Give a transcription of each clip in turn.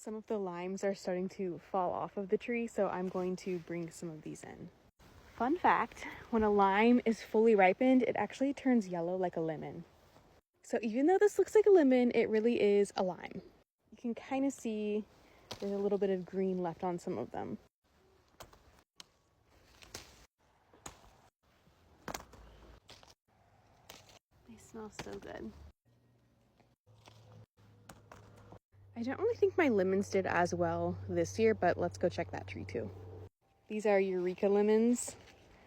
Some of the limes are starting to fall off of the tree, so I'm going to bring some of these in. Fun fact, when a lime is fully ripened, it actually turns yellow like a lemon. So even though this looks like a lemon, it really is a lime. You can kind of see there's a little bit of green left on some of them. They smell so good. I don't really think my lemons did as well this year, but let's go check that tree too. These are Eureka lemons.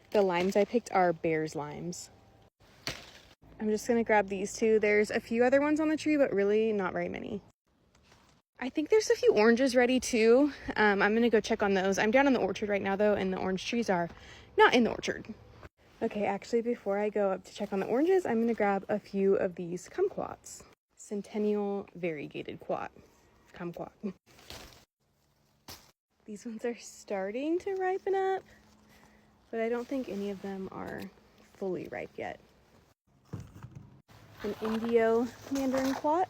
The limes I picked are Bear's limes. I'm just gonna grab these two. There's a few other ones on the tree, but really not very many. I think there's a few oranges ready too. I'm gonna go check on those. I'm down in the orchard right now though, and the orange trees are not in the orchard. Okay, actually before I go up to check on the oranges, I'm gonna grab a few of these kumquats. Centennial variegated kumquat. These ones are starting to ripen up, but I don't think any of them are fully ripe yet. An Indio mandarin quat.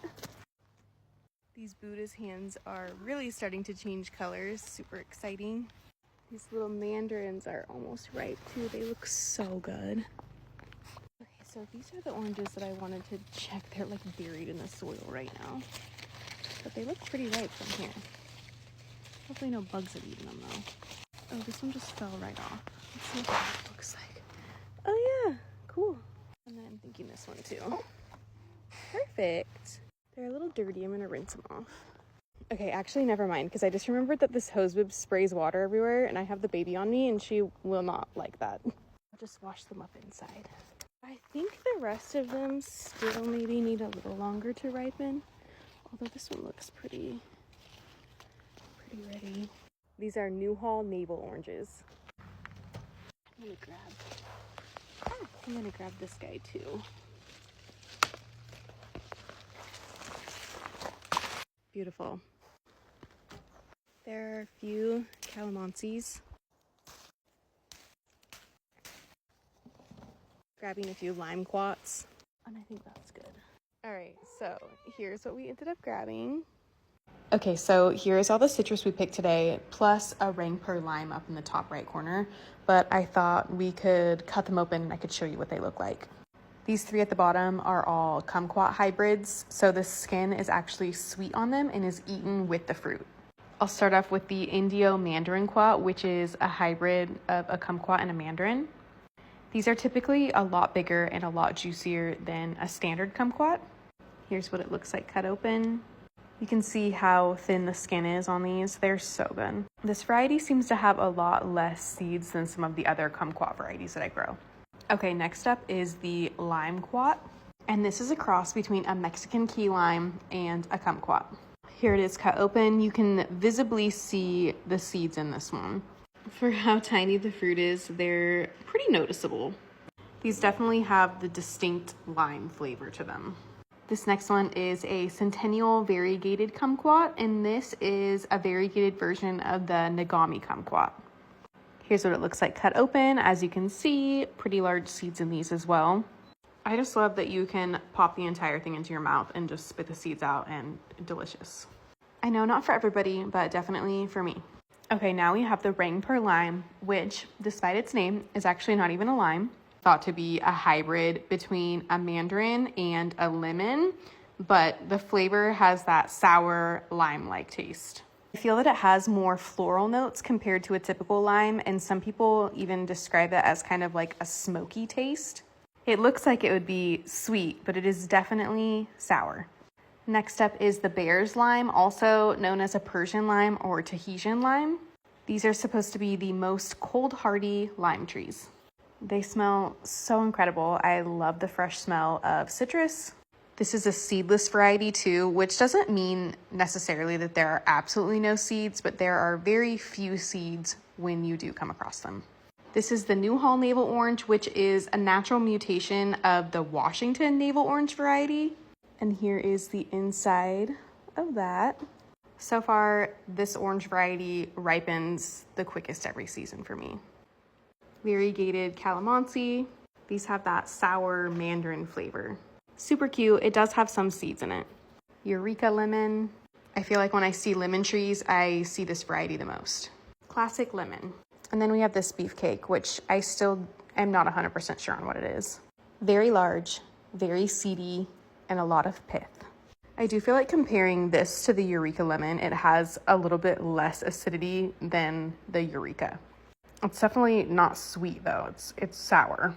These Buddha's hands are really starting to change colors. Super exciting. These little mandarins are almost ripe too. They look so good. Okay, so these are the oranges that I wanted to check. They're like buried in the soil right now, but they look pretty ripe from here. Hopefully no bugs have eaten them though. Oh, this one just fell right off. Let's see what that looks like. Oh yeah, cool. And then I'm thinking this one too. Perfect. They're a little dirty. I'm gonna rinse them off. Okay, actually never mind, because I just remembered that this hose bib sprays water everywhere and I have the baby on me and she will not like that. I'll just wash them up inside. I think the rest of them still maybe need a little longer to ripen, although this one looks pretty ready. These are Newhall navel oranges. I'm gonna grab this guy too. Beautiful. There are a few calamansis. Grabbing a few lime quats, and I think that's good. All right, so here's what we ended up grabbing. Okay, so here's all the citrus we picked today, plus a Rangpur lime up in the top right corner, but I thought we could cut them open and I could show you what they look like. These three at the bottom are all kumquat hybrids, so the skin is actually sweet on them and is eaten with the fruit. I'll start off with the Indio mandarin quat, which is a hybrid of a kumquat and a mandarin. These are typically a lot bigger and a lot juicier than a standard kumquat. Here's what it looks like cut open. You can see how thin the skin is on these. They're so good. This variety seems to have a lot less seeds than some of the other kumquat varieties that I grow. Okay, next up is the lime quat, and this is a cross between a Mexican key lime and a kumquat. Here it is cut open. You can visibly see the seeds in this one. For how tiny the fruit is, they're pretty noticeable. These definitely have the distinct lime flavor to them. This next one is a Centennial variegated kumquat, and this is a variegated version of the Nagami kumquat. Here's what it looks like cut open. As you can see, pretty large seeds in these as well. I just love that you can pop the entire thing into your mouth and just spit the seeds out, and delicious. I know not for everybody, but definitely for me. Okay, now we have the Rangpur lime, which, despite its name, is actually not even a lime. Thought to be a hybrid between a mandarin and a lemon, but the flavor has that sour lime-like taste. I feel that it has more floral notes compared to a typical lime, and some people even describe it as kind of like a smoky taste. It looks like it would be sweet, but it is definitely sour. Next up is the Bear's lime, also known as a Persian lime or Tahitian lime. These are supposed to be the most cold hardy lime trees. They smell so incredible. I love the fresh smell of citrus. This is a seedless variety too, which doesn't mean necessarily that there are absolutely no seeds, but there are very few seeds when you do come across them. This is the Newhall navel orange, which is a natural mutation of the Washington navel orange variety. And here is the inside of that. So far, this orange variety ripens the quickest every season for me. Variegated calamansi. These have that sour mandarin flavor. Super cute. It does have some seeds in it. Eureka lemon. I feel like when I see lemon trees, I see this variety the most. Classic lemon. And then we have this beefcake, which I still am not 100% sure on what it is. Very large, very seedy, and a lot of pith. I do feel like comparing this to the Eureka lemon, it has a little bit less acidity than the Eureka. It's definitely not sweet though, it's sour.